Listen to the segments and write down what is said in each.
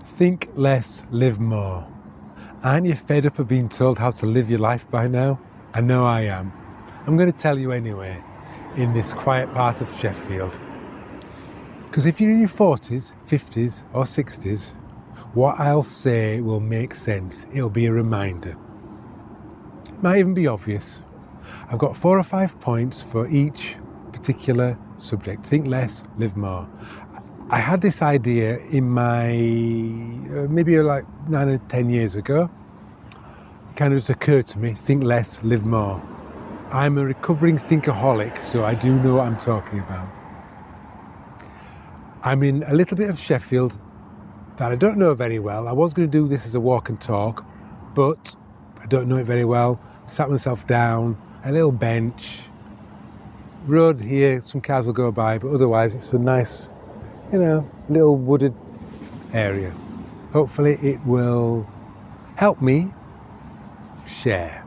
Think less, live more. Aren't you fed up of being told how to live your life by now? I know I am. I'm going to tell you anyway, in this quiet part of Sheffield. Because if you're in your 40s, 50s or 60s, what I'll say will make sense. It'll be a reminder. It might even be obvious. I've got 4 or 5 points for each particular subject. Think less, live more. I had this idea in my, maybe like 9 or 10 years ago. It kind of just occurred to me, think less, live more. I'm a recovering thinkaholic, so I do know what I'm talking about. I'm in a little bit of Sheffield that I don't know very well. I was going to do this as a walk and talk, but I don't know it very well. Sat myself down, a little bench, road here, some cars will go by, but otherwise it's a nice, little wooded area. Hopefully it will help me share.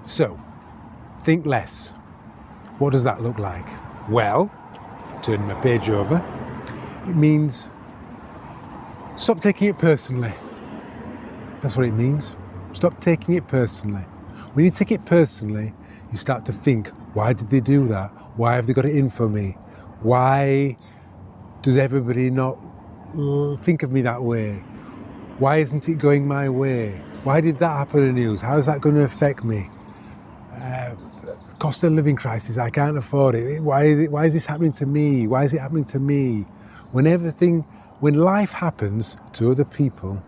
So, think less. What does that look like? Well, turn my page over. It means stop taking it personally. That's what it means. Stop taking it personally. When you take it personally, you start to think, why did they do that? Why have they got it in for me? Why does everybody not think of me that way? Why isn't it going my way? Why did that happen in the news? How is that going to affect me? Cost of living crisis, I can't afford it. Why is this happening to me? Why is it happening to me? When life happens to other people,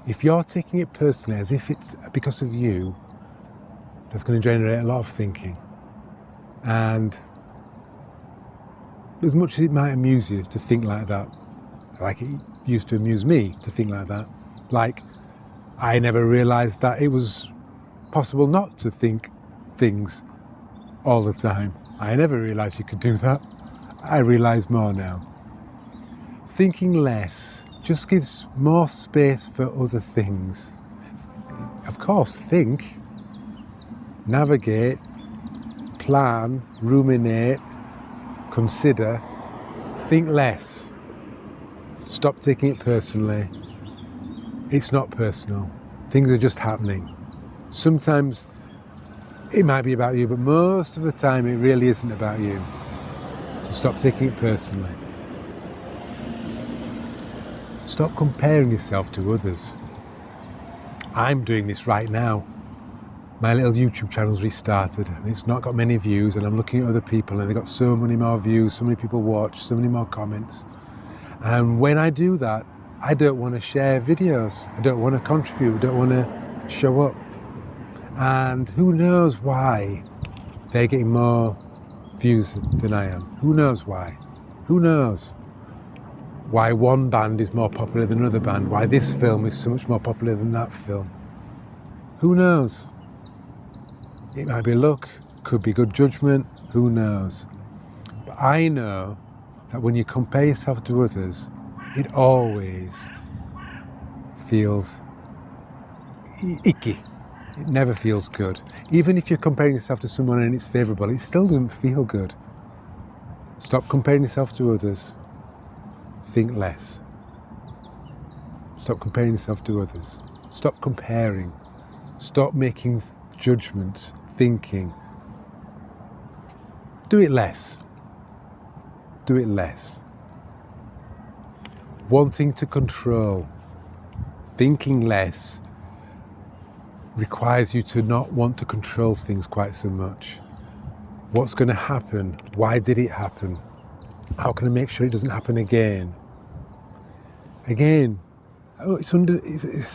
if you're taking it personally as if it's because of you, that's going to generate a lot of thinking. And as much as it might amuse you to think like that, like it used to amuse me to think like that, like I never realised that it was possible not to think things all the time. I never realised you could do that. I realise more now. Thinking less just gives more space for other things. Of course, think, navigate, plan, ruminate, consider. Think less. Stop taking it personally. It's not personal. Things are just happening. Sometimes it might be about you, but most of the time it really isn't about you. So stop taking it personally. Stop comparing yourself to others. I'm doing this right now. My little YouTube channel's restarted and it's not got many views, and I'm looking at other people and they've got so many more views, so many people watch, so many more comments. And when I do that, I don't want to share videos. I don't want to contribute. I don't want to show up. And who knows why they're getting more views than I am? Who knows why? Who knows why one band is more popular than another band? Why this film is so much more popular than that film? Who knows? It might be luck, could be good judgment, who knows? But I know that when you compare yourself to others, it always feels icky. It never feels good. Even if you're comparing yourself to someone and it's favourable, it still doesn't feel good. Stop comparing yourself to others. Think less. Stop comparing yourself to others. Stop comparing. Stop making judgments, thinking. Do it less. Do it less. Wanting to control. Thinking less requires you to not want to control things quite so much. What's going to happen? Why did it happen? How can I make sure it doesn't happen again? It's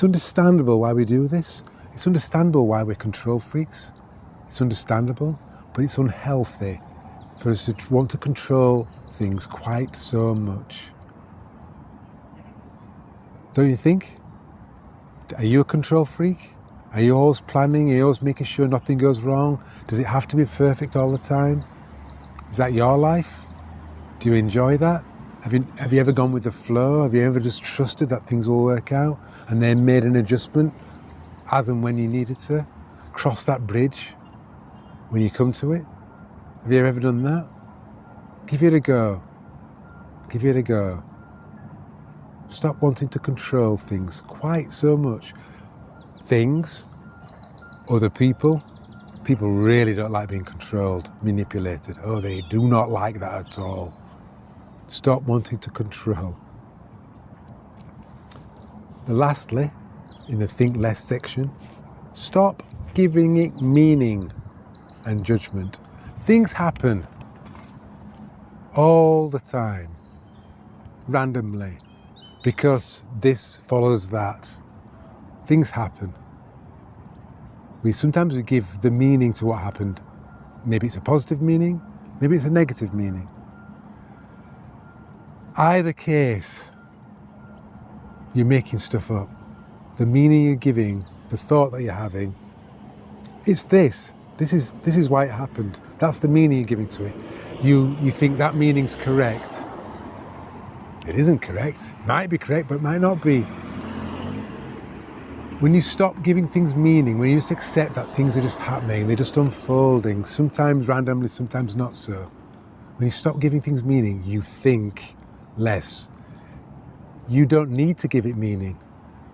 understandable why we do this. It's understandable why we're control freaks. It's understandable, but it's unhealthy for us to want to control things quite so much. Don't you think? Are you a control freak? Are you always planning? Are you always making sure nothing goes wrong? Does it have to be perfect all the time? Is that your life? Do you enjoy that? Have you ever gone with the flow? Have you ever just trusted that things will work out and then made an adjustment as and when you needed to? Cross that bridge when you come to it? Have you ever done that? Give it a go. Give it a go. Stop wanting to control things quite so much. Things, other people. People really don't like being controlled, manipulated. Oh, they do not like that at all. Stop wanting to control. Lastly, in the think less section, stop giving it meaning and judgment. Things happen all the time, randomly, because this follows that. Things happen. Sometimes we give the meaning to what happened. Maybe it's a positive meaning, maybe it's a negative meaning. Either case, you're making stuff up. The meaning you're giving, the thought that you're having, it's this. This is why it happened. That's the meaning you're giving to it. You think that meaning's correct. It isn't correct. Might be correct, but it might not be. When you stop giving things meaning, when you just accept that things are just happening, they're just unfolding, sometimes randomly, sometimes not so. When you stop giving things meaning, you think less. You don't need to give it meaning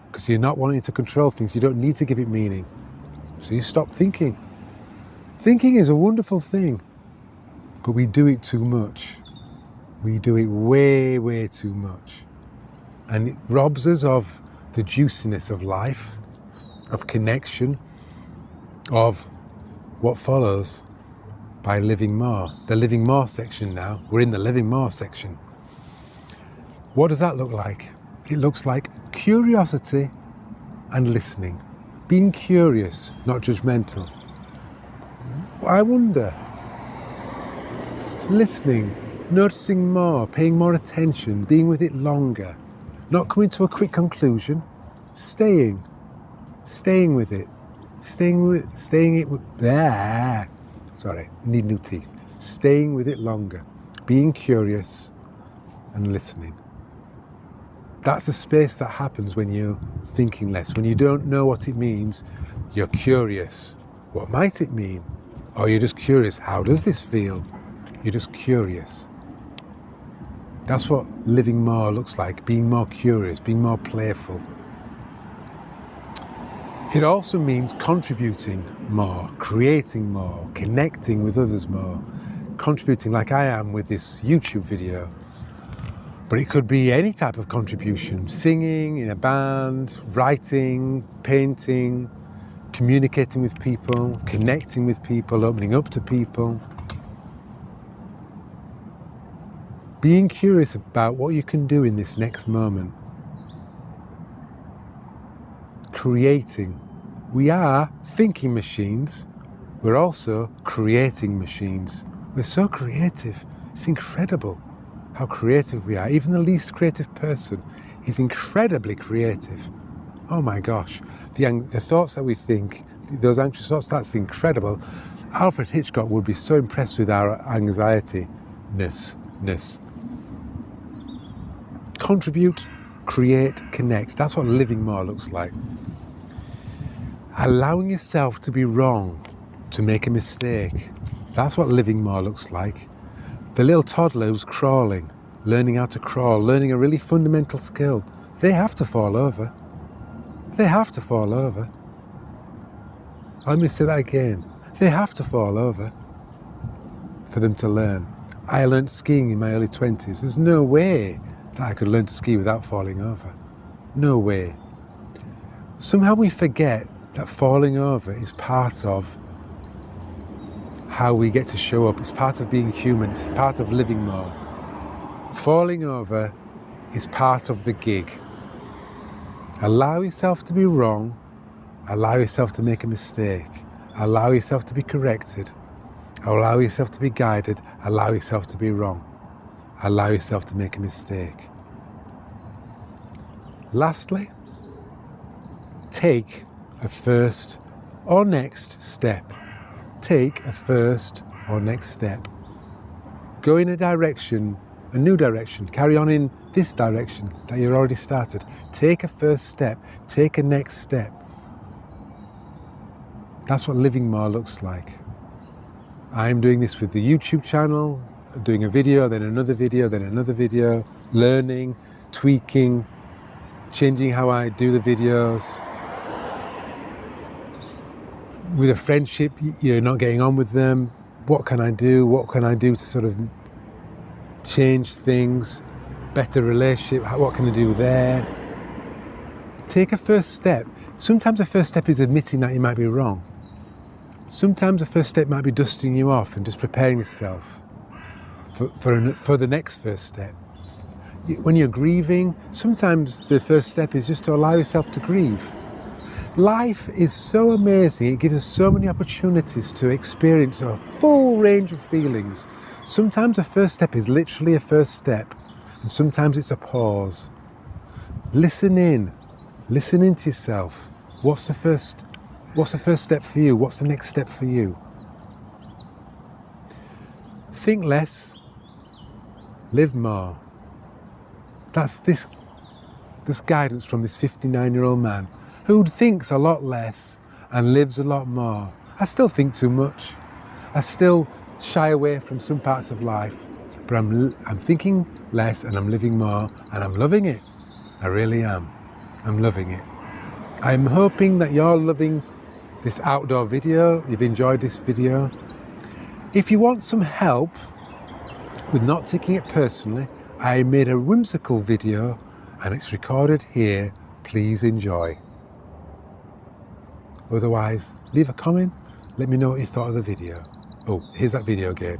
because you're not wanting to control things. You don't need to give it meaning. So you stop thinking. Thinking is a wonderful thing, but we do it too much. We do it way, way too much. And it robs us of the juiciness of life, of connection, of what follows by living more. The living more section now. We're in the living more section. What does that look like? It looks like curiosity and listening. Being curious, not judgmental. I wonder. Listening, noticing more, paying more attention, being with it longer. Not coming to a quick conclusion, staying with it, need new teeth. Staying with it longer, being curious and listening. That's the space that happens when you're thinking less. When you don't know what it means, you're curious. What might it mean? Or you're just curious, how does this feel? You're just curious. That's what living more looks like, being more curious, being more playful. It also means contributing more, creating more, connecting with others more, contributing like I am with this YouTube video. But it could be any type of contribution, singing, in a band, writing, painting, communicating with people, connecting with people, opening up to people. Being curious about what you can do in this next moment. Creating. We are thinking machines. We're also creating machines. We're so creative. It's incredible how creative we are. Even the least creative person is incredibly creative. Oh my gosh. The thoughts that we think, those anxious thoughts, that's incredible. Alfred Hitchcock would be so impressed with our anxiety-ness. Contribute, create, connect. That's what living more looks like. Allowing yourself to be wrong, to make a mistake. That's what living more looks like. The little toddler who's crawling, learning how to crawl, learning a really fundamental skill. They have to fall over. They have to fall over. Let me say that again. They have to fall over for them to learn. I learned skiing in my early 20s. There's no way that I could learn to ski without falling over. No way. Somehow we forget that falling over is part of how we get to show up. It's part of being human. It's part of living more. Falling over is part of the gig. Allow yourself to be wrong. Allow yourself to make a mistake. Allow yourself to be corrected. Allow yourself to be guided. Allow yourself to be wrong. Allow yourself to make a mistake. Lastly, take a first or next step. Take a first or next step. Go in a new direction. Carry on in this direction that you've already started. Take a first step. Take a next step. That's what living more looks like. I'm doing this with the YouTube channel, doing a video, then another video, then another video, learning, tweaking, changing how I do the videos. With a friendship, you're not getting on with them. What can I do? What can I do to sort of change things? Better relationship, what can I do there? Take a first step. Sometimes the first step is admitting that you might be wrong. Sometimes the first step might be dusting you off and just preparing yourself for the next first step. When you're grieving, sometimes the first step is just to allow yourself to grieve. Life is so amazing. It gives us so many opportunities to experience a full range of feelings. Sometimes the first step is literally a first step, and sometimes it's a pause. Listen in to yourself. What's the first step for you? What's the next step for you? Think less, live more. That's this guidance from this 59-year-old man who thinks a lot less and lives a lot more. I still think too much. I still shy away from some parts of life, but I'm thinking less and I'm living more, and I'm loving it. I really am. I'm loving it. I'm hoping that you're loving this outdoor video. You've enjoyed this video. If you want some help with not taking it personally, I made a whimsical video and it's recorded here. Please enjoy. Otherwise, leave a comment. Let me know what you thought of the video. Oh, here's that video again.